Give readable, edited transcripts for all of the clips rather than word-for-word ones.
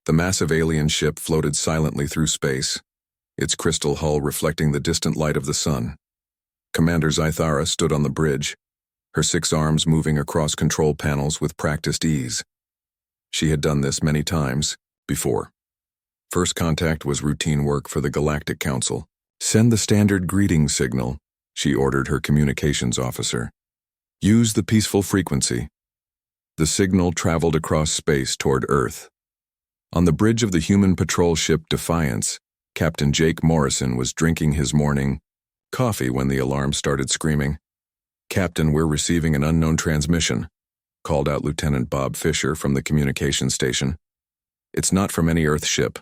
The massive alien ship floated silently through space, its crystal hull reflecting the distant light of the sun. Commander Zythara stood on the bridge, her 6 arms moving across control panels with practiced ease. She had done this many times before. First contact was routine work for the Galactic Council. "Send the standard greeting signal," she ordered her communications officer. "Use the peaceful frequency." The signal traveled across space toward Earth. On the bridge of the human patrol ship Defiance, Captain Jake Morrison was drinking his morning coffee when the alarm started screaming. "Captain, we're receiving an unknown transmission," called out Lieutenant Bob Fisher from the communications station. "It's not from any Earth ship."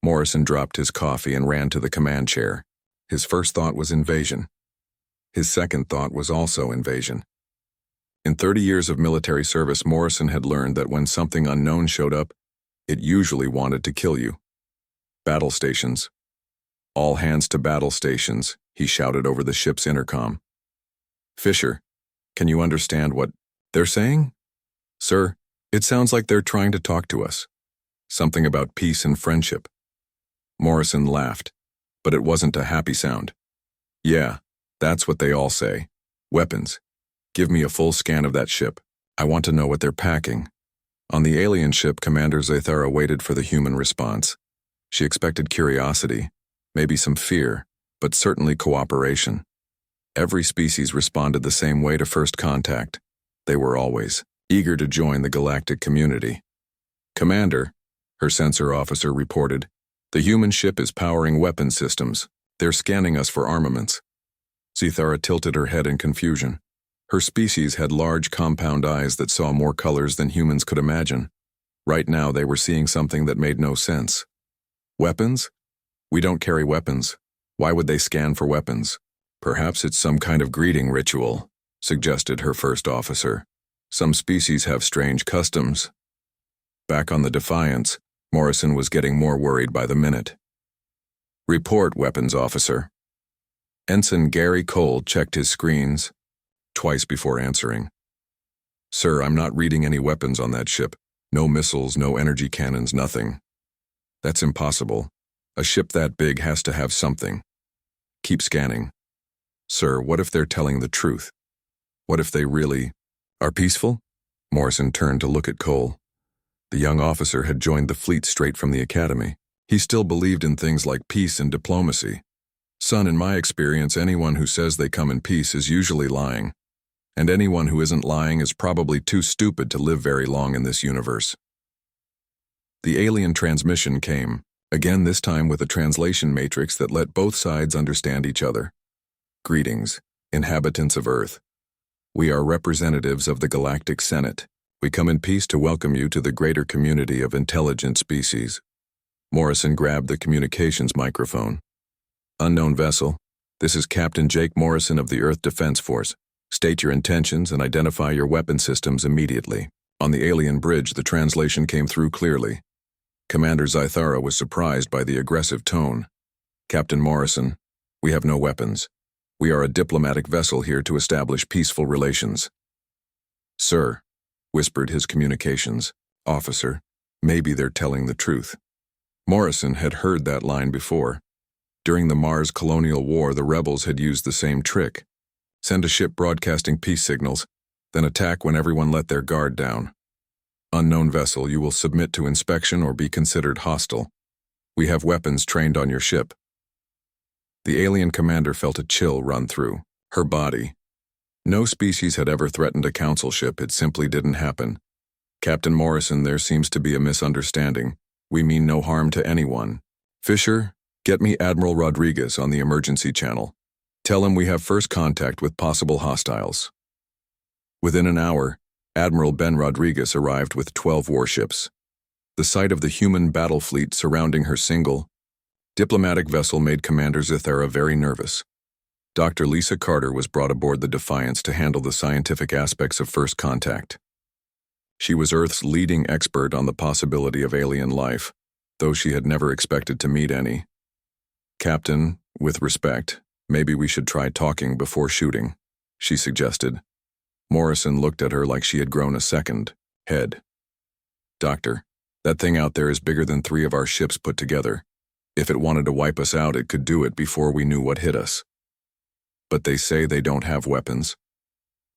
Morrison dropped his coffee and ran to the command chair. His first thought was invasion. His second thought was also invasion. In 30 years of military service, Morrison had learned that when something unknown showed up, it usually wanted to kill you. "Battle stations. All hands to battle stations," he shouted over the ship's intercom. "Fisher, can you understand what they're saying?" "Sir, it sounds like they're trying to talk to us. Something about peace and friendship." Morrison laughed, but it wasn't a happy sound. "Yeah, that's what they all say. Weapons. Give me a full scan of that ship. I want to know what they're packing." On the alien ship, Commander Zythara waited for the human response. She expected curiosity, maybe some fear, but certainly cooperation. Every species responded the same way to first contact. They were always eager to join the galactic community. "Commander," her sensor officer reported, "the human ship is powering weapon systems. They're scanning us for armaments." Zythara tilted her head in confusion. Her species had large compound eyes that saw more colors than humans could imagine. Right now they were seeing something that made no sense. "Weapons? We don't carry weapons. Why would they scan for weapons?" "Perhaps it's some kind of greeting ritual," suggested her first officer. "Some species have strange customs." Back on the Defiance, Morrison was getting more worried by the minute. "Report, weapons officer." Ensign Gary Cole checked his screens twice before answering. "Sir, I'm not reading any weapons on that ship. No missiles, no energy cannons, nothing." "That's impossible. A ship that big has to have something." "Keep scanning." "Sir, what if they're telling the truth? What if they really are peaceful?" Morrison turned to look at Cole. The young officer had joined the fleet straight from the academy. He still believed in things like peace and diplomacy. "Son, in my experience, anyone who says they come in peace is usually lying. And anyone who isn't lying is probably too stupid to live very long in this universe." The alien transmission came, again this time with a translation matrix that let both sides understand each other. "Greetings, inhabitants of Earth. We are representatives of the Galactic Senate. We come in peace to welcome you to the greater community of intelligent species." Morrison grabbed the communications microphone. "Unknown vessel, this is Captain Jake Morrison of the Earth Defense Force. State your intentions and identify your weapon systems immediately." On the alien bridge, the translation came through clearly. Commander Zythara was surprised by the aggressive tone. "Captain Morrison, we have no weapons. We are a diplomatic vessel here to establish peaceful relations." "Sir," whispered his communications officer, "maybe they're telling the truth." Morrison had heard that line before. During the Mars Colonial War, the rebels had used the same trick. Send a ship broadcasting peace signals, then attack when everyone let their guard down. "Unknown vessel, you will submit to inspection or be considered hostile. We have weapons trained on your ship." The alien commander felt a chill run through her body. No species had ever threatened a council ship. It simply didn't happen. "Captain Morrison, there seems to be a misunderstanding. We mean no harm to anyone. Fisher, get me Admiral Rodriguez on the emergency channel. Tell him we have first contact with possible hostiles." Within an hour, Admiral Ben Rodriguez arrived with 12 warships. The sight of the human battle fleet surrounding her single, diplomatic vessel made Commander Zythara very nervous. Dr. Lisa Carter was brought aboard the Defiance to handle the scientific aspects of first contact. She was Earth's leading expert on the possibility of alien life, though she had never expected to meet any. "Captain, with respect, maybe we should try talking before shooting," she suggested. Morrison looked at her like she had grown a second head. "Doctor, That thing out there is bigger than 3 of our ships put together. If it wanted to wipe us out, it could do it before we knew what hit us. But they say they don't have weapons.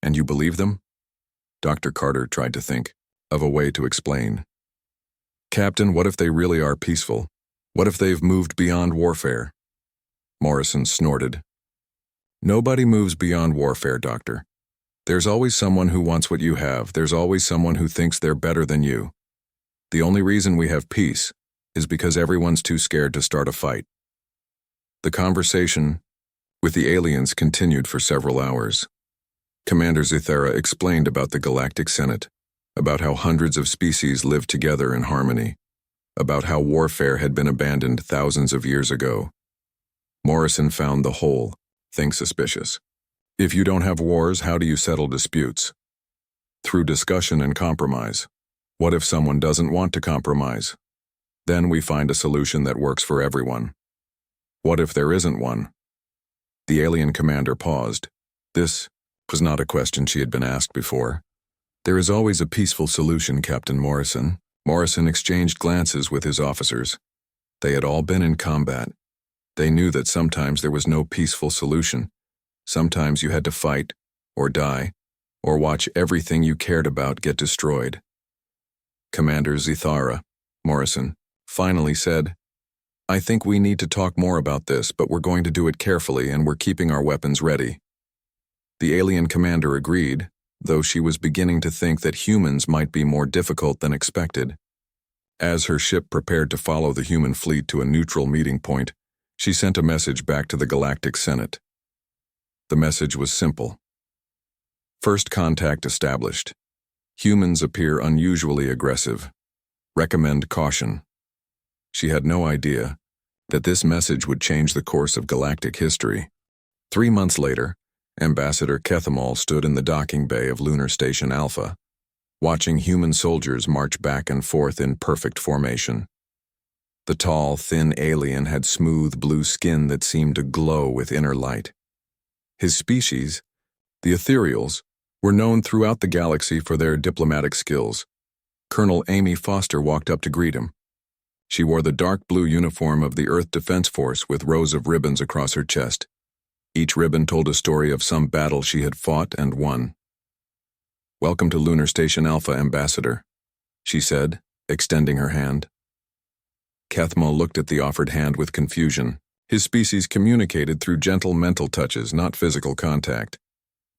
And you believe them? Dr. Carter tried to think of a way to explain. Captain, what if they really are peaceful? What if they've moved beyond warfare? Morrison snorted. Nobody moves beyond warfare, Doctor. There's always someone who wants what you have. There's always someone who thinks they're better than you. The only reason we have peace is because everyone's too scared to start a fight. The conversation with the aliens continued for several hours. Commander Zithera explained about the Galactic Senate, about how hundreds of species lived together in harmony, about how warfare had been abandoned thousands of years ago. Morrison found the whole thing suspicious. If you don't have wars, how do you settle disputes? Through discussion and compromise. What if someone doesn't want to compromise? Then we find a solution that works for everyone. What if there isn't one? The alien commander paused. This was not a question she had been asked before. There is always a peaceful solution, Captain Morrison. Morrison exchanged glances with his officers. They had all been in combat. They knew that sometimes there was no peaceful solution. Sometimes you had to fight, or die, or watch everything you cared about get destroyed. Commander Zithara, Morrison, finally said, I think we need to talk more about this, but we're going to do it carefully and we're keeping our weapons ready. The alien commander agreed, though she was beginning to think that humans might be more difficult than expected. As her ship prepared to follow the human fleet to a neutral meeting point, she sent a message back to the Galactic Senate. The message was simple. First contact established. Humans appear unusually aggressive. Recommend caution. She had no idea that this message would change the course of galactic history. 3 months later, Ambassador Kethamol stood in the docking bay of Lunar Station Alpha, watching human soldiers march back and forth in perfect formation. The tall, thin alien had smooth blue skin that seemed to glow with inner light. His species, the Ethereals, were known throughout the galaxy for their diplomatic skills. Colonel Amy Foster walked up to greet him. She wore the dark blue uniform of the Earth Defense Force with rows of ribbons across her chest. Each ribbon told a story of some battle she had fought and won. Welcome to Lunar Station Alpha, Ambassador, she said, extending her hand. Kathmal looked at the offered hand with confusion. His species communicated through gentle mental touches, not physical contact.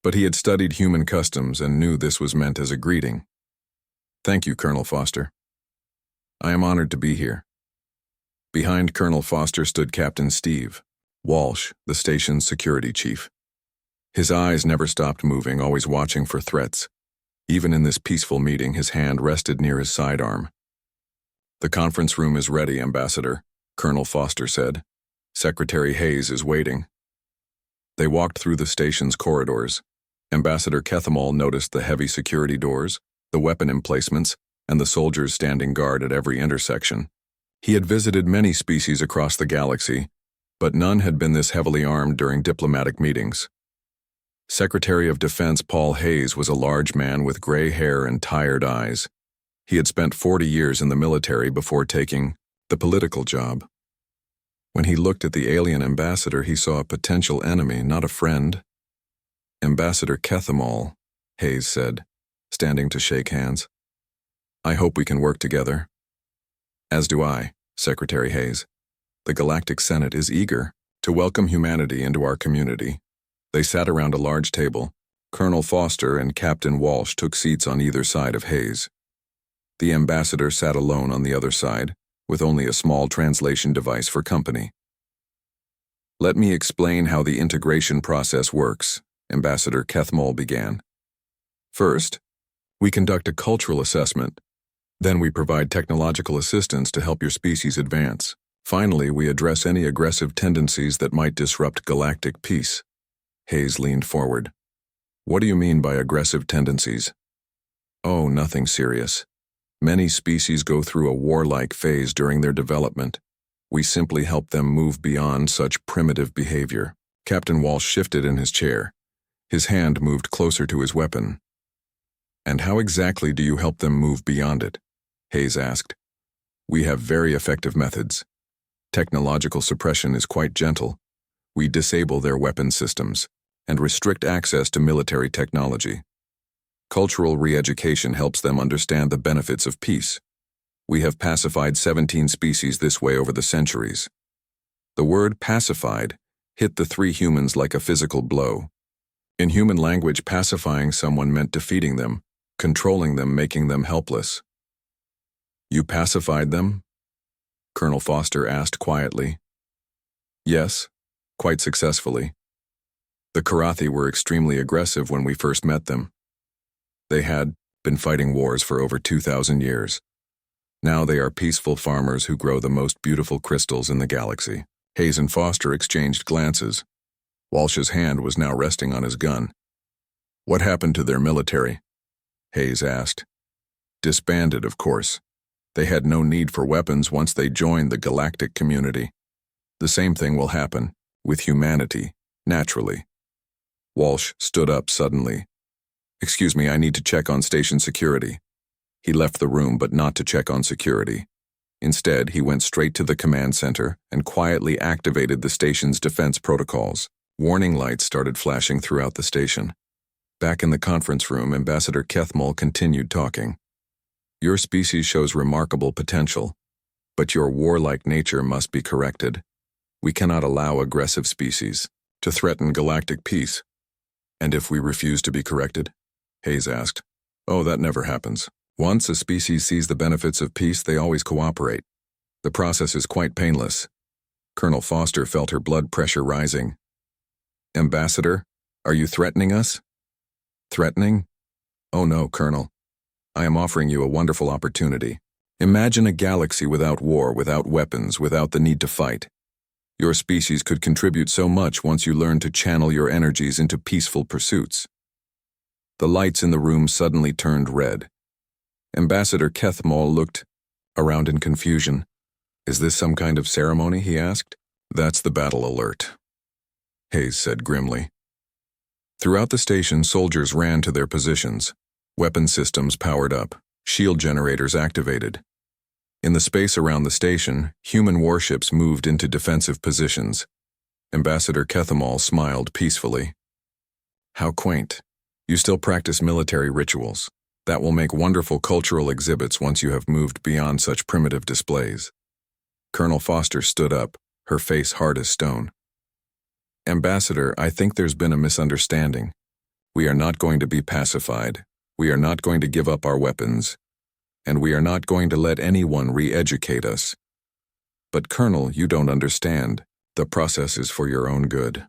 But he had studied human customs and knew this was meant as a greeting. Thank you, Colonel Foster. I am honored to be here. Behind Colonel Foster stood Captain Steve Walsh, the station's security chief. His eyes never stopped moving, always watching for threats. Even in this peaceful meeting, his hand rested near his sidearm. The conference room is ready, Ambassador, Colonel Foster said. Secretary Hayes is waiting. They walked through the station's corridors. Ambassador Kethamol noticed the heavy security doors, the weapon emplacements, and the soldiers standing guard at every intersection. He had visited many species across the galaxy, but none had been this heavily armed during diplomatic meetings. Secretary of Defense Paul Hayes was a large man with gray hair and tired eyes. He had spent 40 years in the military before taking the political job. When he looked at the alien ambassador, he saw a potential enemy, not a friend. Ambassador Kethamol, Hayes said, standing to shake hands. I hope we can work together. As do I, Secretary Hayes. The Galactic Senate is eager to welcome humanity into our community. They sat around a large table. Colonel Foster and Captain Walsh took seats on either side of Hayes. The ambassador sat alone on the other side, with only a small translation device for company. Let me explain how the integration process works, Ambassador Kethmol began. First, we conduct a cultural assessment. Then we provide technological assistance to help your species advance. Finally, we address any aggressive tendencies that might disrupt galactic peace. Hayes leaned forward. What do you mean by aggressive tendencies? Oh, nothing serious. Many species go through a warlike phase during their development. We simply help them move beyond such primitive behavior. Captain Walsh shifted in his chair. His hand moved closer to his weapon. And how exactly do you help them move beyond it? Hayes asked. We have very effective methods. Technological suppression is quite gentle. We disable their weapon systems and restrict access to military technology. Cultural re-education helps them understand the benefits of peace. We have pacified 17 species this way over the centuries. The word pacified hit the three humans like a physical blow. In human language, pacifying someone meant defeating them, controlling them, making them helpless. You pacified them? Colonel Foster asked quietly. Yes, quite successfully. The Karathi were extremely aggressive when we first met them. They had been fighting wars for over 2,000 years. Now they are peaceful farmers who grow the most beautiful crystals in the galaxy. Hayes and Foster exchanged glances. Walsh's hand was now resting on his gun. What happened to their military? Hayes asked. Disbanded, of course. They had no need for weapons once they joined the galactic community. The same thing will happen with humanity, naturally. Walsh stood up suddenly. Excuse me, I need to check on station security. He left the room, but not to check on security. Instead, he went straight to the command center and quietly activated the station's defense protocols. Warning lights started flashing throughout the station. Back in the conference room, Ambassador Kethmol continued talking. Your species shows remarkable potential, but your warlike nature must be corrected. We cannot allow aggressive species to threaten galactic peace. And if we refuse to be corrected? Hayes asked. Oh, that never happens. Once a species sees the benefits of peace, they always cooperate. The process is quite painless. Colonel Foster felt her blood pressure rising. Ambassador, are you threatening us? Threatening? Oh no, Colonel. I am offering you a wonderful opportunity. Imagine a galaxy without war, without weapons, without the need to fight. Your species could contribute so much once you learn to channel your energies into peaceful pursuits. The lights in the room suddenly turned red. Ambassador Kethmol looked around in confusion. Is this some kind of ceremony, he asked. That's the battle alert, Hayes said grimly. Throughout the station, soldiers ran to their positions. Weapon systems powered up, shield generators activated. In the space around the station, human warships moved into defensive positions. Ambassador Kethmol smiled peacefully. How quaint. You still practice military rituals. That will make wonderful cultural exhibits once you have moved beyond such primitive displays. Colonel Foster stood up, her face hard as stone. Ambassador, I think there's been a misunderstanding. We are not going to be pacified. We are not going to give up our weapons. And we are not going to let anyone re-educate us. But Colonel, you don't understand. The process is for your own good.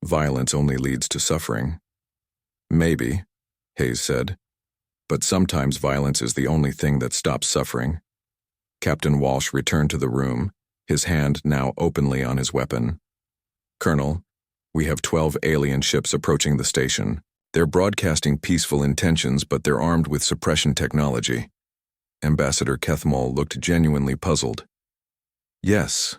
Violence only leads to suffering. Maybe, Hayes said. But sometimes violence is the only thing that stops suffering. Captain Walsh returned to the room, his hand now openly on his weapon. Colonel, we have 12 alien ships approaching the station. They're broadcasting peaceful intentions, but they're armed with suppression technology. Ambassador Kethmol looked genuinely puzzled. Yes,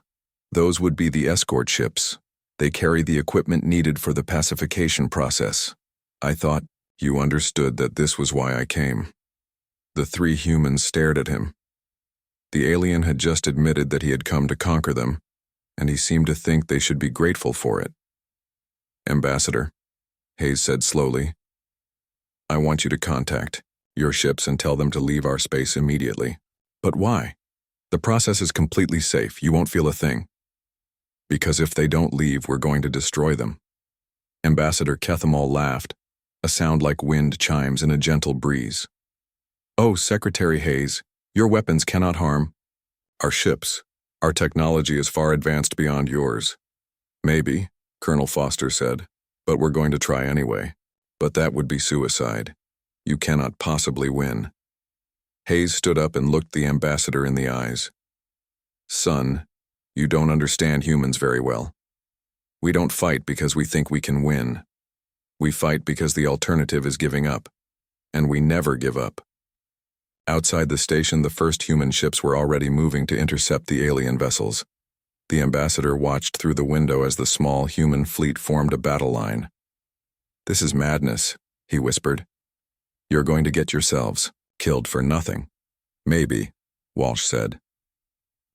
those would be the escort ships. They carry the equipment needed for the pacification process. I thought you understood that this was why I came. The three humans stared at him. The alien had just admitted that he had come to conquer them, and he seemed to think they should be grateful for it. Ambassador, Hayes said slowly, I want you to contact your ships and tell them to leave our space immediately. But why? The process is completely safe. You won't feel a thing. Because if they don't leave, we're going to destroy them. Ambassador Kethmol laughed, a sound like wind chimes in a gentle breeze. Oh, Secretary Hayes, your weapons cannot harm our ships. Our technology is far advanced beyond yours. Maybe, Colonel Foster said, but we're going to try anyway. But that would be suicide. You cannot possibly win. Hayes stood up and looked the ambassador in the eyes. Son, you don't understand humans very well. We don't fight because we think we can win. We fight because the alternative is giving up. And we never give up. Outside the station, the first human ships were already moving to intercept the alien vessels. The ambassador watched through the window as the small human fleet formed a battle line. This is madness, he whispered. You're going to get yourselves killed for nothing. Maybe, Walsh said.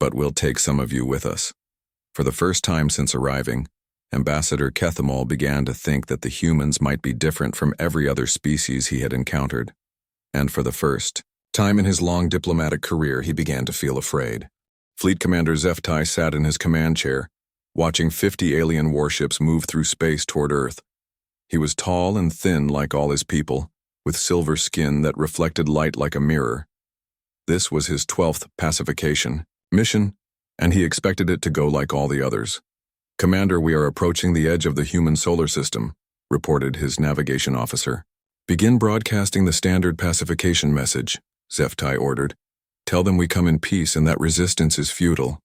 but we'll take some of you with us. For the first time since arriving, Ambassador Kethamol began to think that the humans might be different from every other species he had encountered. And for the first time in his long diplomatic career, he began to feel afraid. Fleet Commander HFY sat in his command chair, watching 50 alien warships move through space toward Earth. He was tall and thin like all his people, with silver skin that reflected light like a mirror. This was his 12th pacification mission, and he expected it to go like all the others. "Commander, we are approaching the edge of the human solar system," reported his navigation officer. "Begin broadcasting the standard pacification message," HFY ordered. "Tell them we come in peace and that resistance is futile."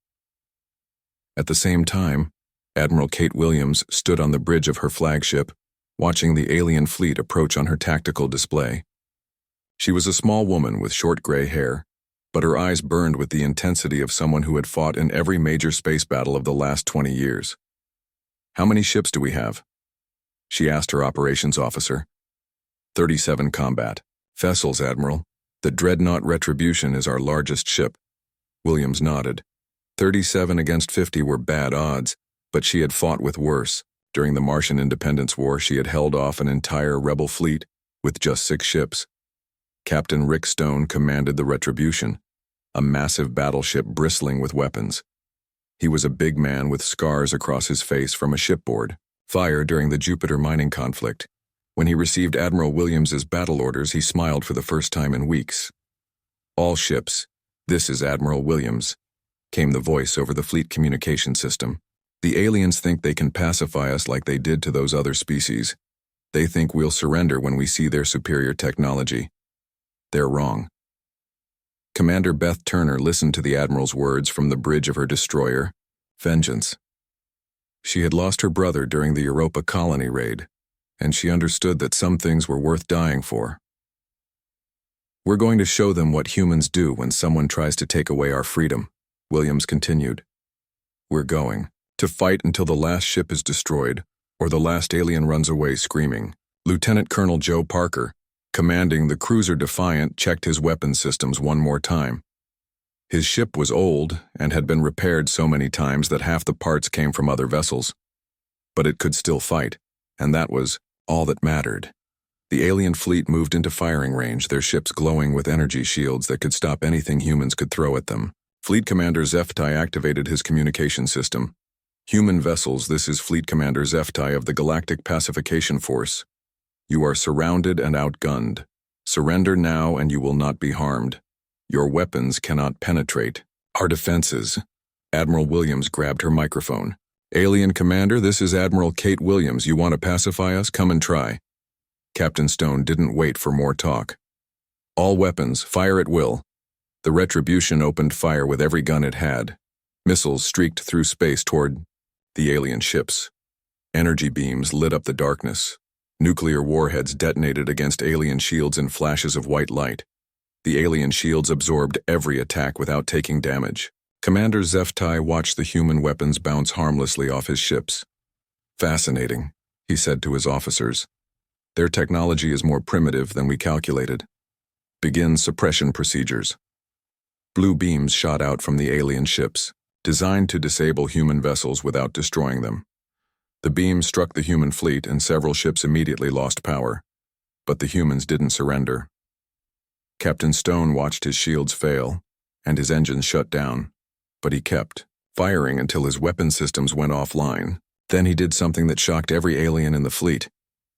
At the same time, Admiral Kate Williams stood on the bridge of her flagship, watching the alien fleet approach on her tactical display. She was a small woman with short gray hair, but her eyes burned with the intensity of someone who had fought in every major space battle of the last 20 years. "How many ships do we have?" she asked her operations officer. 37 combat vessels, Admiral. The Dreadnought Retribution is our largest ship." Williams nodded. 37 against 50 were bad odds, but she had fought with worse. During the Martian Independence War, she had held off an entire rebel fleet with just 6 ships. Captain Rick Stone commanded the Retribution, a massive battleship bristling with weapons. He was a big man with scars across his face from a shipboard fire during the Jupiter mining conflict. When he received Admiral Williams's battle orders, he smiled for the first time in weeks. "All ships, this is Admiral Williams," came the voice over the fleet communication system. "The aliens think they can pacify us like they did to those other species. They think we'll surrender when we see their superior technology. They're wrong." Commander Beth Turner listened to the Admiral's words from the bridge of her destroyer, Vengeance. She had lost her brother during the Europa colony raid, and she understood that some things were worth dying for. "We're going to show them what humans do when someone tries to take away our freedom," Williams continued. "We're going to fight until the last ship is destroyed or the last alien runs away screaming." Lieutenant Colonel Joe Parker, commanding the cruiser Defiant, checked his weapons systems one more time. His ship was old and had been repaired so many times that half the parts came from other vessels. But it could still fight, and that was all that mattered. The alien fleet moved into firing range, their ships glowing with energy shields that could stop anything humans could throw at them. Fleet Commander HFY activated his communication system. "Human vessels, this is Fleet Commander HFY of the Galactic Pacification Force. You are surrounded and outgunned. Surrender now and you will not be harmed. Your weapons cannot penetrate our defenses." Admiral Williams grabbed her microphone. "Alien Commander, this is Admiral Kate Williams. You want to pacify us? Come and try." Captain Stone didn't wait for more talk. "All weapons, fire at will." The Retribution opened fire with every gun it had. Missiles streaked through space toward the alien ships. Energy beams lit up the darkness. Nuclear warheads detonated against alien shields in flashes of white light. The alien shields absorbed every attack without taking damage. Commander HFY watched the human weapons bounce harmlessly off his ships. "Fascinating," he said to his officers. "Their technology is more primitive than we calculated. Begin suppression procedures." Blue beams shot out from the alien ships, designed to disable human vessels without destroying them. The beam struck the human fleet and several ships immediately lost power, but the humans didn't surrender. Captain Stone watched his shields fail, and his engines shut down, but he kept firing until his weapon systems went offline. Then he did something that shocked every alien in the fleet.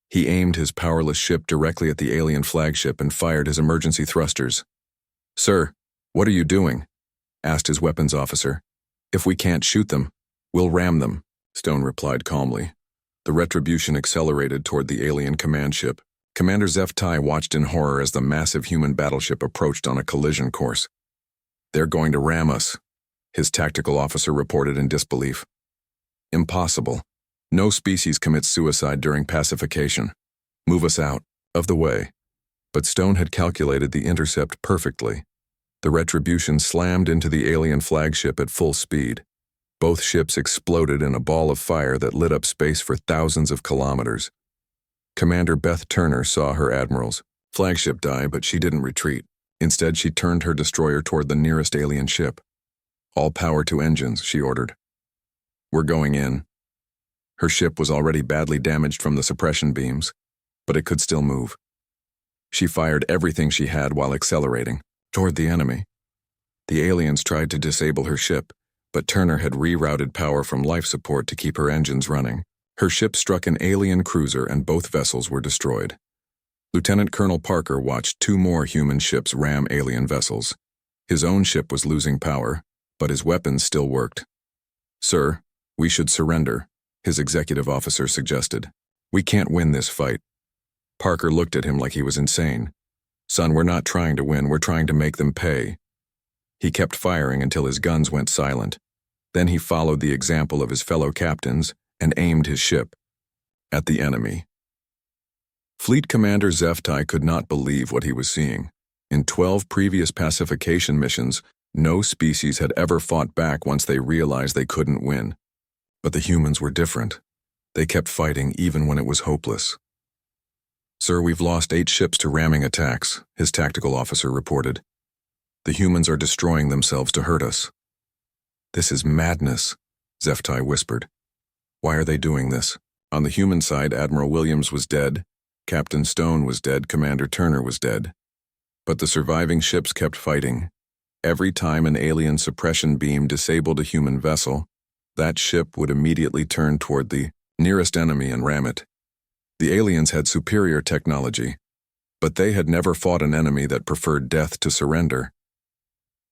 He aimed his powerless ship directly at the alien flagship and fired his emergency thrusters. "Sir, what are you doing?" asked his weapons officer. "If we can't shoot them, we'll ram them," Stone replied calmly. The Retribution accelerated toward the alien command ship. Commander HFY watched in horror as the massive human battleship approached on a collision course. "They're going to ram us," his tactical officer reported in disbelief. "Impossible. No species commits suicide during pacification. Move us out of the way." But Stone had calculated the intercept perfectly. The Retribution slammed into the alien flagship at full speed. Both ships exploded in a ball of fire that lit up space for thousands of kilometers. Commander Beth Turner saw her admiral's flagship die, but she didn't retreat. Instead, she turned her destroyer toward the nearest alien ship. All power to engines, she ordered. We're going in. Her ship was already badly damaged from the suppression beams, but it could still move. She fired everything she had while accelerating toward the enemy. The aliens tried to disable her ship, but Turner had rerouted power from life support to keep her engines running. Her ship struck an alien cruiser and both vessels were destroyed. Lieutenant Colonel Parker watched 2 more human ships ram alien vessels. His own ship was losing power, but his weapons still worked. "Sir, we should surrender," his executive officer suggested. "We can't win this fight." Parker looked at him like he was insane. "Son, we're not trying to win, we're trying to make them pay." He kept firing until his guns went silent. Then he followed the example of his fellow captains and aimed his ship at the enemy. Fleet Commander Zeftai could not believe what he was seeing. In 12 previous pacification missions, no species had ever fought back once they realized they couldn't win. But the humans were different. They kept fighting even when it was hopeless. "Sir, we've lost 8 ships to ramming attacks," his tactical officer reported. "The humans are destroying themselves to hurt us." "This is madness," Zeftai whispered. "Why are they doing this?" On the human side, Admiral Williams was dead, Captain Stone was dead, Commander Turner was dead. But the surviving ships kept fighting. Every time an alien suppression beam disabled a human vessel, that ship would immediately turn toward the nearest enemy and ram it. The aliens had superior technology, but they had never fought an enemy that preferred death to surrender.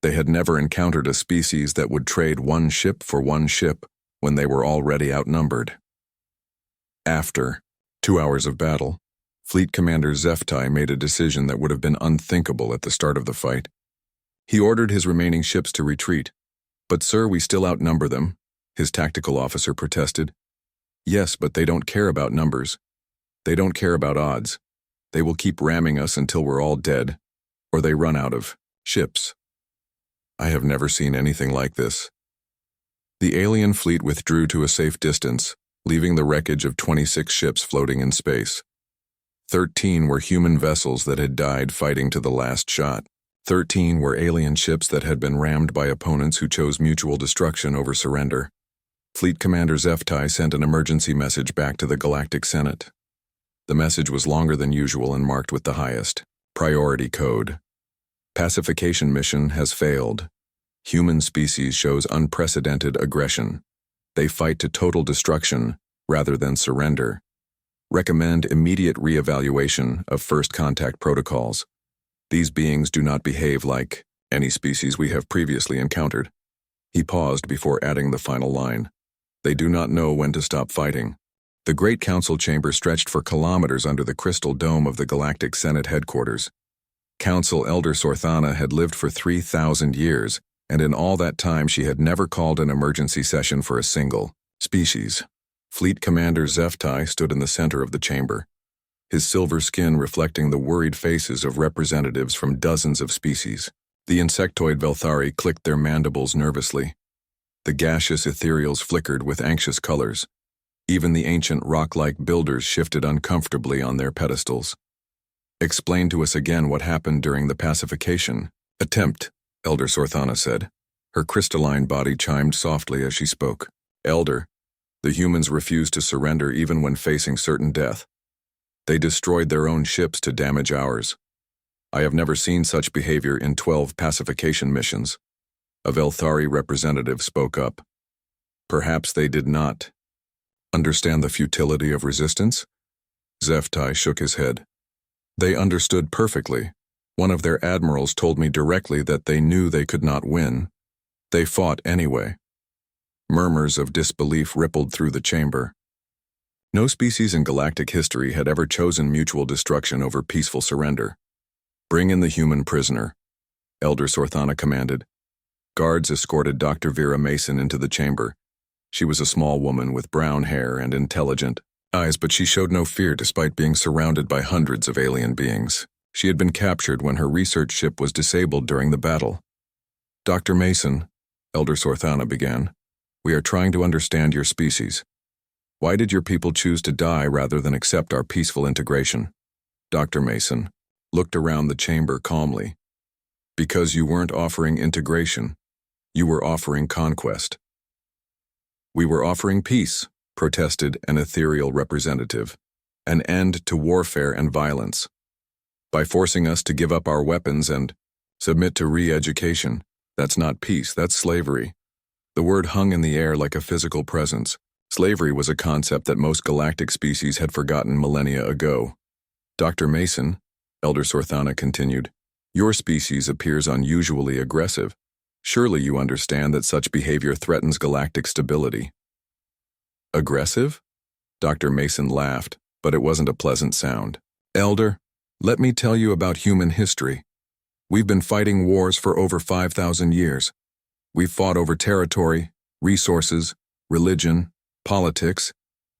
They had never encountered a species that would trade one ship for one ship when they were already outnumbered. After 2 hours of battle, Fleet Commander Zeftai made a decision that would have been unthinkable at the start of the fight. He ordered his remaining ships to retreat. "But sir, we still outnumber them," his tactical officer protested. "Yes, but they don't care about numbers. They don't care about odds. They will keep ramming us until we're all dead, or they run out of ships." "I have never seen anything like this." The alien fleet withdrew to a safe distance, leaving the wreckage of 26 ships floating in space. 13 were human vessels that had died fighting to the last shot. 13 were alien ships that had been rammed by opponents who chose mutual destruction over surrender. Fleet Commander Zeftai sent an emergency message back to the Galactic Senate. The message was longer than usual and marked with the highest priority code. "Pacification mission has failed. Human species shows unprecedented aggression. They fight to total destruction rather than surrender. Recommend immediate reevaluation of first contact protocols. These beings do not behave like any species we have previously encountered." He paused before adding the final line. "They do not know when to stop fighting." The Great Council chamber stretched for kilometers under the crystal dome of the Galactic Senate headquarters. Council Elder Sorthana had lived for 3,000 years, and in all that time she had never called an emergency session for a single species. Fleet Commander Zeftai stood in the center of the chamber, his silver skin reflecting the worried faces of representatives from dozens of species. The insectoid Velthari clicked their mandibles nervously. The gaseous ethereals flickered with anxious colors. Even the ancient rock-like builders shifted uncomfortably on their pedestals. "Explain to us again what happened during the pacification attempt," Elder Sorthana said. Her crystalline body chimed softly as she spoke. "Elder, the humans refused to surrender even when facing certain death. They destroyed their own ships to damage ours. I have never seen such behavior in 12 pacification missions." A Velthari representative spoke up. "Perhaps they did not understand the futility of resistance?" Zeftai shook his head. "They understood perfectly. One of their admirals told me directly that they knew they could not win. They fought anyway." Murmurs of disbelief rippled through the chamber. No species in galactic history had ever chosen mutual destruction over peaceful surrender. "Bring in the human prisoner," Elder Sorthana commanded. Guards escorted Dr. Vera Mason into the chamber. She was a small woman with brown hair and intelligent eyes, but she showed no fear despite being surrounded by hundreds of alien beings. She had been captured when her research ship was disabled during the battle. "Dr. Mason," Elder Sorthana began, "we are trying to understand your species. Why did your people choose to die rather than accept our peaceful integration?" Dr. Mason looked around the chamber calmly. "Because you weren't offering integration. You were offering conquest. We were offering peace, protested an ethereal representative. An end to warfare and violence. By forcing us to give up our weapons and submit to re-education. That's not peace, that's slavery. The word hung in the air like a physical presence. Slavery was a concept that most galactic species had forgotten millennia ago. Dr. Mason, Elder Sorthana continued, your species appears unusually aggressive. Surely you understand that such behavior threatens galactic stability. Aggressive? Dr. Mason laughed, but it wasn't a pleasant sound. Elder, let me tell you about human history. We've been fighting wars for over 5,000 years. We've fought over territory, resources, religion, politics,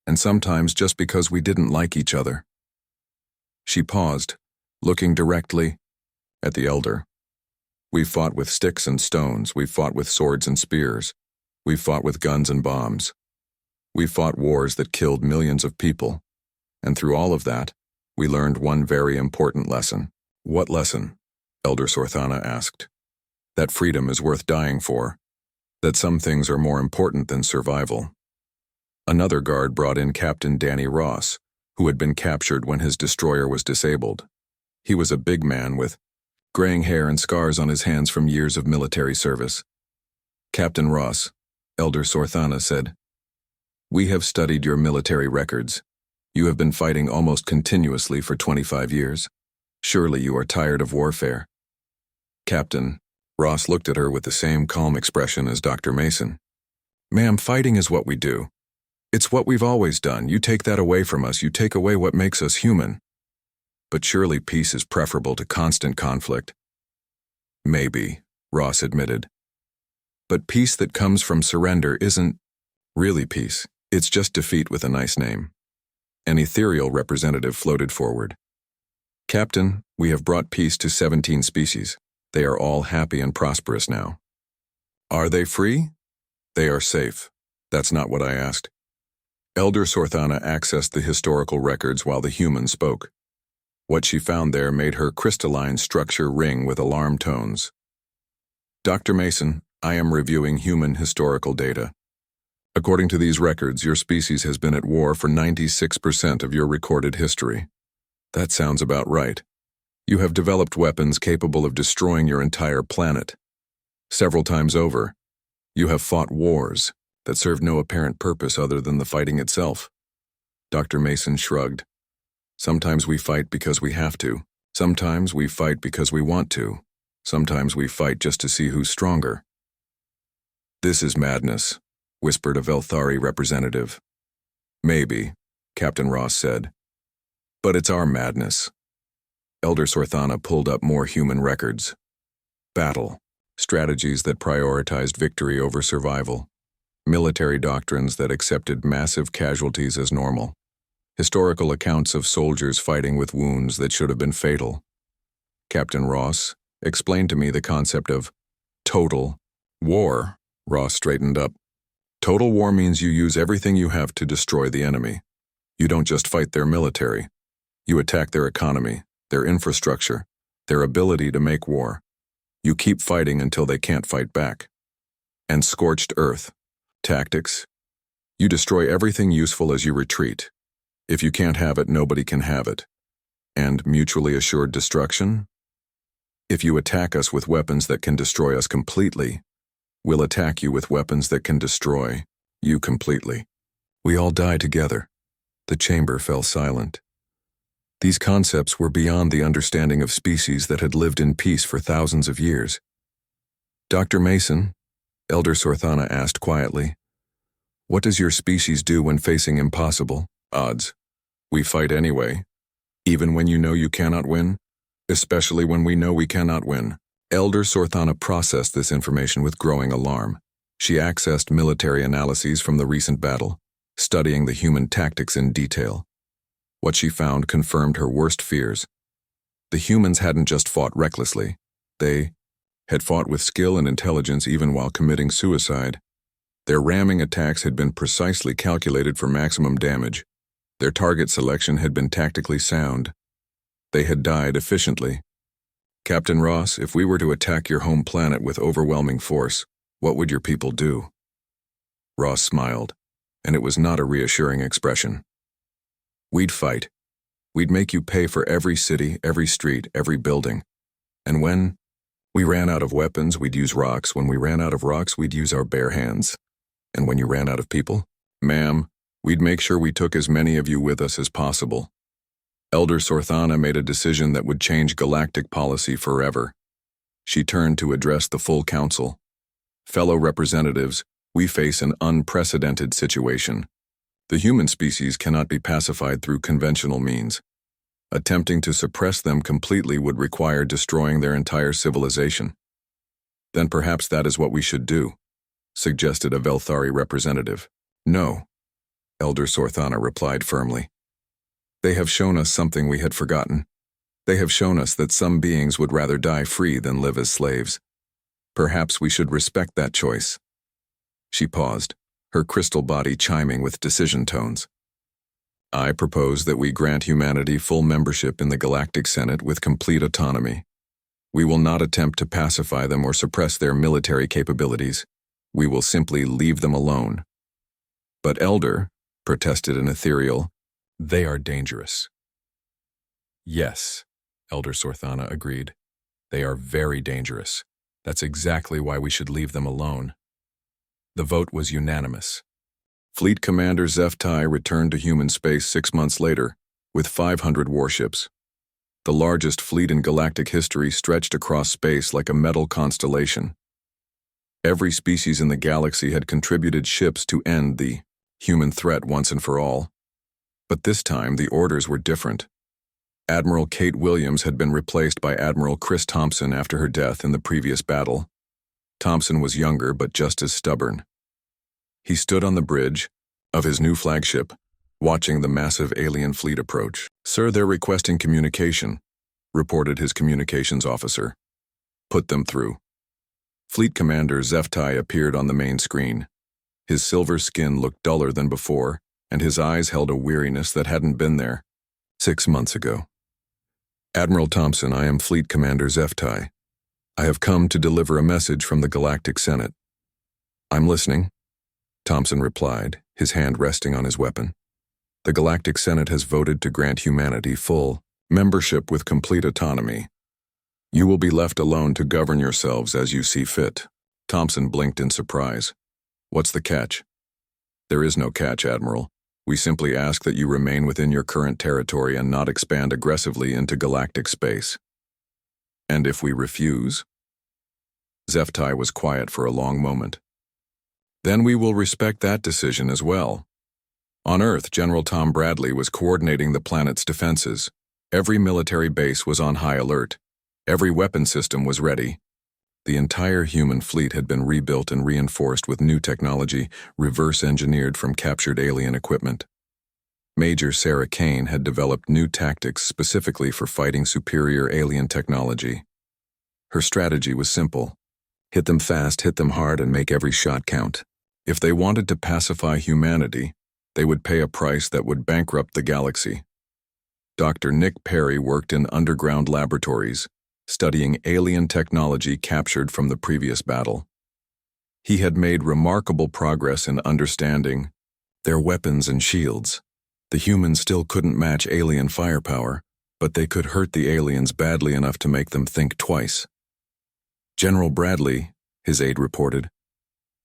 and sometimes just because we didn't like each other. She paused, looking directly at the elder. We've fought with sticks and stones. We've fought with swords and spears. We've fought with guns and bombs. We've fought wars that killed millions of people. And through all of that, we learned one very important lesson. What lesson? Elder Sorthana asked. That freedom is worth dying for. That some things are more important than survival. Another guard brought in Captain Danny Ross, who had been captured when his destroyer was disabled. He was a big man with graying hair and scars on his hands from years of military service. Captain Ross, Elder Sorthana said, we have studied your military records. You have been fighting almost continuously for 25 years. Surely you are tired of warfare. Captain Ross looked at her with the same calm expression as Dr. Mason. Ma'am, fighting is what we do. It's what we've always done. You take that away from us, you take away what makes us human. But surely peace is preferable to constant conflict. Maybe, Ross admitted. But peace that comes from surrender isn't really peace. It's just defeat with a nice name. An ethereal representative floated forward. Captain, we have brought peace to 17 species. They are all happy and prosperous now. Are they free? They are safe. That's not what I asked. Elder Sorthana accessed the historical records while the human spoke. What she found there made her crystalline structure ring with alarm tones. Dr. Mason, I am reviewing human historical data. According to these records, your species has been at war for 96% of your recorded history. That sounds about right. You have developed weapons capable of destroying your entire planet. Several times over, you have fought wars that serve no apparent purpose other than the fighting itself. Dr. Mason shrugged. Sometimes we fight because we have to. Sometimes we fight because we want to. Sometimes we fight just to see who's stronger. This is madness, whispered a Velthari representative. Maybe, Captain Ross said. But it's our madness. Elder Sorthana pulled up more human records. Battle, strategies that prioritized victory over survival. Military doctrines that accepted massive casualties as normal. Historical accounts of soldiers fighting with wounds that should have been fatal. Captain Ross explained to me the concept of total war. Ross straightened up. Total war means you use everything you have to destroy the enemy. You don't just fight their military. You attack their economy, their infrastructure, their ability to make war. You keep fighting until they can't fight back. And scorched earth. Tactics. You destroy everything useful as you retreat. If you can't have it, nobody can have it. And mutually assured destruction? If you attack us with weapons that can destroy us completely, we'll attack you with weapons that can destroy you completely. We all die together. The chamber fell silent. These concepts were beyond the understanding of species that had lived in peace for thousands of years. Dr. Mason, Elder Sorthana asked quietly, what does your species do when facing impossible odds? We fight anyway, even when you know you cannot win, especially when we know we cannot win. Elder Sorthana processed this information with growing alarm. She accessed military analyses from the recent battle, studying the human tactics in detail. What she found confirmed her worst fears. The humans hadn't just fought recklessly. They had fought with skill and intelligence even while committing suicide. Their ramming attacks had been precisely calculated for maximum damage. Their target selection had been tactically sound. They had died efficiently. Captain Ross, if we were to attack your home planet with overwhelming force, What would your people do? Ross smiled, and it was not a reassuring expression. We'd fight. We'd make you pay for every city, every street, every building. And when we ran out of weapons, we'd use rocks. When we ran out of rocks, we'd use our bare hands. And when you ran out of people, ma'am, we'd make sure we took as many of you with us as possible. Elder Sorthana made a decision that would change galactic policy forever. She turned to address the full council. Fellow representatives, we face an unprecedented situation. The human species cannot be pacified through conventional means. Attempting to suppress them completely would require destroying their entire civilization. Then perhaps that is what we should do, suggested a Velthari representative. No, Elder Sorthana replied firmly. They have shown us something we had forgotten. They have shown us that some beings would rather die free than live as slaves. Perhaps we should respect that choice. She paused, her crystal body chiming with decision tones. I propose that we grant humanity full membership in the Galactic Senate with complete autonomy. We will not attempt to pacify them or suppress their military capabilities. We will simply leave them alone. But Elder, protested an ethereal, they are dangerous. Yes, Elder Sorthana agreed. They are very dangerous. That's exactly why we should leave them alone. The vote was unanimous. Fleet Commander Zeftai returned to human space 6 months later, with 500 warships. The largest fleet in galactic history stretched across space like a metal constellation. Every species in the galaxy had contributed ships to end the human threat once and for all. But this time, the orders were different. Admiral Kate Williams had been replaced by Admiral Chris Thompson after her death in the previous battle. Thompson was younger but just as stubborn. He stood on the bridge of his new flagship, watching the massive alien fleet approach. Sir, they're requesting communication, reported his communications officer. Put them through. Fleet Commander Zeftai appeared on the main screen. His silver skin looked duller than before, and his eyes held a weariness that hadn't been there 6 months ago. Admiral Thompson, I am Fleet Commander Zeftai. I have come to deliver a message from the Galactic Senate. I'm listening, Thompson replied, his hand resting on his weapon. The Galactic Senate has voted to grant humanity full membership with complete autonomy. You will be left alone to govern yourselves as you see fit. Thompson blinked in surprise. What's the catch? There is no catch, Admiral. We simply ask that you remain within your current territory and not expand aggressively into galactic space. And if we refuse? Zeftai was quiet for a long moment. Then we will respect that decision as well. On Earth, General Tom Bradley was coordinating the planet's defenses. Every military base was on high alert. Every weapon system was ready. The entire human fleet had been rebuilt and reinforced with new technology, reverse-engineered from captured alien equipment. Major Sarah Kane had developed new tactics specifically for fighting superior alien technology. Her strategy was simple. Hit them fast, hit them hard, and make every shot count. If they wanted to pacify humanity, they would pay a price that would bankrupt the galaxy. Dr. Nick Perry worked in underground laboratories, studying alien technology captured from the previous battle. He had made remarkable progress in understanding their weapons and shields. The humans still couldn't match alien firepower, but they could hurt the aliens badly enough to make them think twice. General Bradley, his aide reported,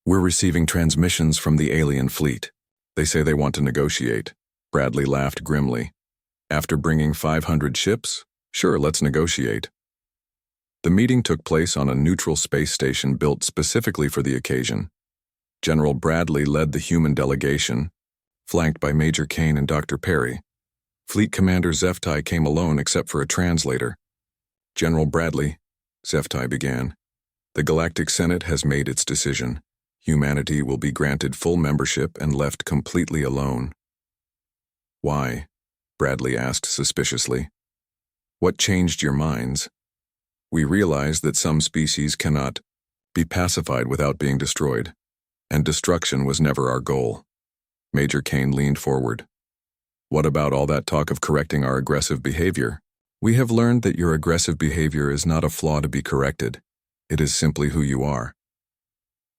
we're receiving transmissions from the alien fleet. They say they want to negotiate. Bradley laughed grimly. After bringing 500 ships? Sure, let's negotiate. The meeting took place on a neutral space station built specifically for the occasion. General Bradley led the human delegation, flanked by Major Kane and Dr. Perry. Fleet Commander Zeftai came alone except for a translator. General Bradley, Zeftai began, the Galactic Senate has made its decision. Humanity will be granted full membership and left completely alone. Why? Bradley asked suspiciously. What changed your minds? We realized that some species cannot be pacified without being destroyed, and destruction was never our goal. Major Kane leaned forward. What about all that talk of correcting our aggressive behavior? We have learned that your aggressive behavior is not a flaw to be corrected. It is simply who you are.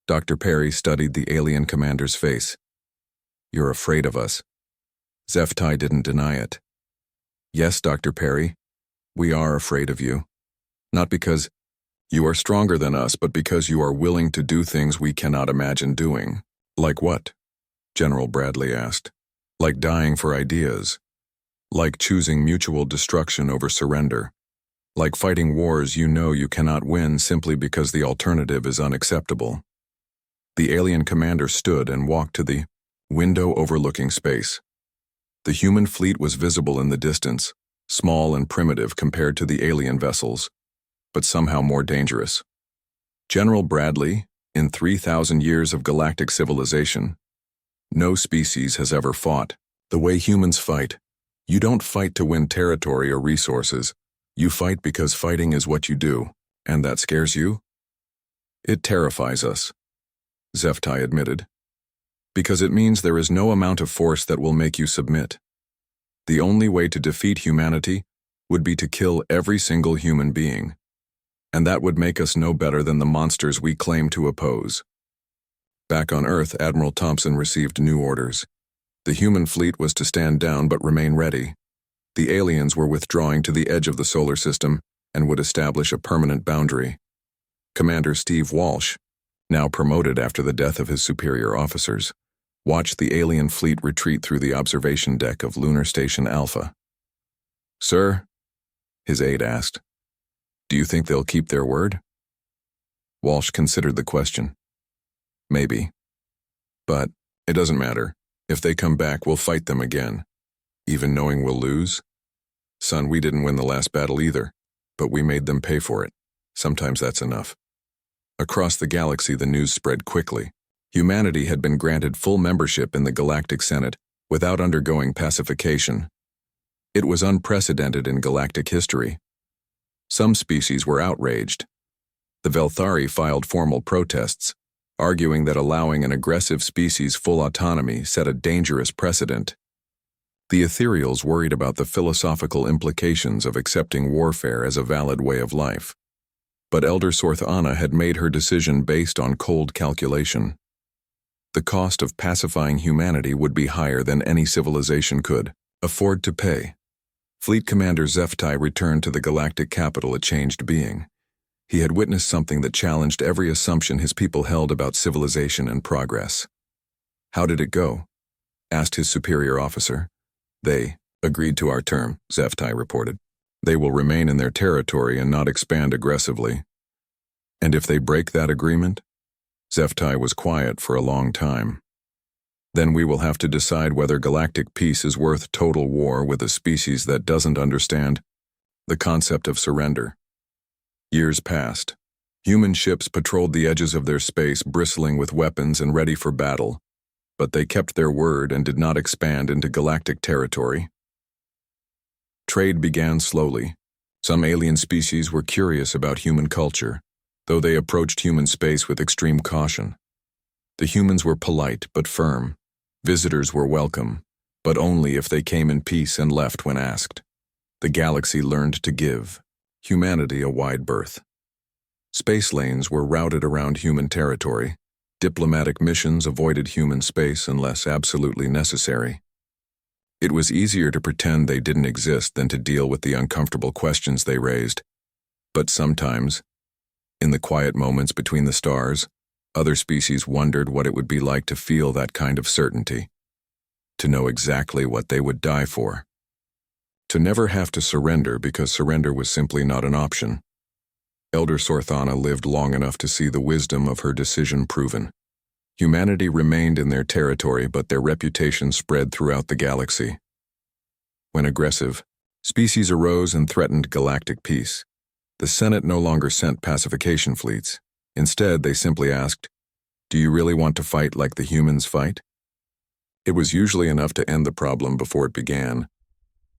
Dr. Perry studied the alien commander's face. "You're afraid of us." HFY didn't deny it. "Yes, Dr. Perry, we are afraid of you. Not because you are stronger than us, but because you are willing to do things we cannot imagine doing." "Like what?" General Bradley asked. "Like dying for ideas. Like choosing mutual destruction over surrender. Like fighting wars you know you cannot win simply because the alternative is unacceptable." The alien commander stood and walked to the window overlooking space. The human fleet was visible in the distance, small and primitive compared to the alien vessels, but somehow more dangerous. "General Bradley, in 3,000 years of galactic civilization, no species has ever fought the way humans fight. You don't fight to win territory or resources. You fight because fighting is what you do, and that scares you?" "It terrifies us," HFY admitted. "Because it means there is no amount of force that will make you submit. The only way to defeat humanity would be to kill every single human being, and that would make us no better than the monsters we claim to oppose." Back on Earth, Admiral Thompson received new orders. The human fleet was to stand down but remain ready. The aliens were withdrawing to the edge of the solar system and would establish a permanent boundary. Commander Steve Walsh, now promoted after the death of his superior officers, watched the alien fleet retreat through the observation deck of Lunar Station Alpha. "Sir," his aide asked, "do you think they'll keep their word?" Walsh considered the question. "Maybe. But it doesn't matter. If they come back, we'll fight them again. Even knowing we'll lose? Son, we didn't win the last battle either, but we made them pay for it. Sometimes that's enough." Across the galaxy, the news spread quickly. Humanity had been granted full membership in the Galactic Senate without undergoing pacification. It was unprecedented in galactic history. Some species were outraged. The Velthari filed formal protests, arguing that allowing an aggressive species full autonomy set a dangerous precedent. The Ethereals worried about the philosophical implications of accepting warfare as a valid way of life. But Elder Sorthana had made her decision based on cold calculation. The cost of pacifying humanity would be higher than any civilization could afford to pay. Fleet Commander HFY returned to the galactic capital a changed being. He had witnessed something that challenged every assumption his people held about civilization and progress. "How did it go?" asked his superior officer. "They agreed to our term," HFY reported. "They will remain in their territory and not expand aggressively." "And if they break that agreement?" HFY was quiet for a long time. "Then we will have to decide whether galactic peace is worth total war with a species that doesn't understand the concept of surrender." Years passed. Human ships patrolled the edges of their space, bristling with weapons and ready for battle, but they kept their word and did not expand into galactic territory. Trade began slowly. Some alien species were curious about human culture, though they approached human space with extreme caution. The humans were polite but firm. Visitors were welcome, but only if they came in peace and left when asked. The galaxy learned to give humanity a wide berth. Space lanes were routed around human territory. Diplomatic missions avoided human space unless absolutely necessary. It was easier to pretend they didn't exist than to deal with the uncomfortable questions they raised. But sometimes, in the quiet moments between the stars, other species wondered what it would be like to feel that kind of certainty, to know exactly what they would die for, to never have to surrender because surrender was simply not an option. Elder Sorthana lived long enough to see the wisdom of her decision proven. Humanity remained in their territory, but their reputation spread throughout the galaxy. When aggressive species arose and threatened galactic peace, the Senate no longer sent pacification fleets. Instead, they simply asked, "Do you really want to fight like the humans fight?" It was usually enough to end the problem before it began.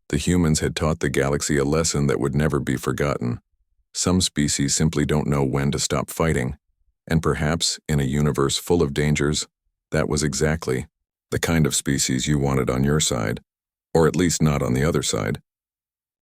The humans had taught the galaxy a lesson that would never be forgotten. Some species simply don't know when to stop fighting, and perhaps, in a universe full of dangers, that was exactly the kind of species you wanted on your side, or at least not on the other side.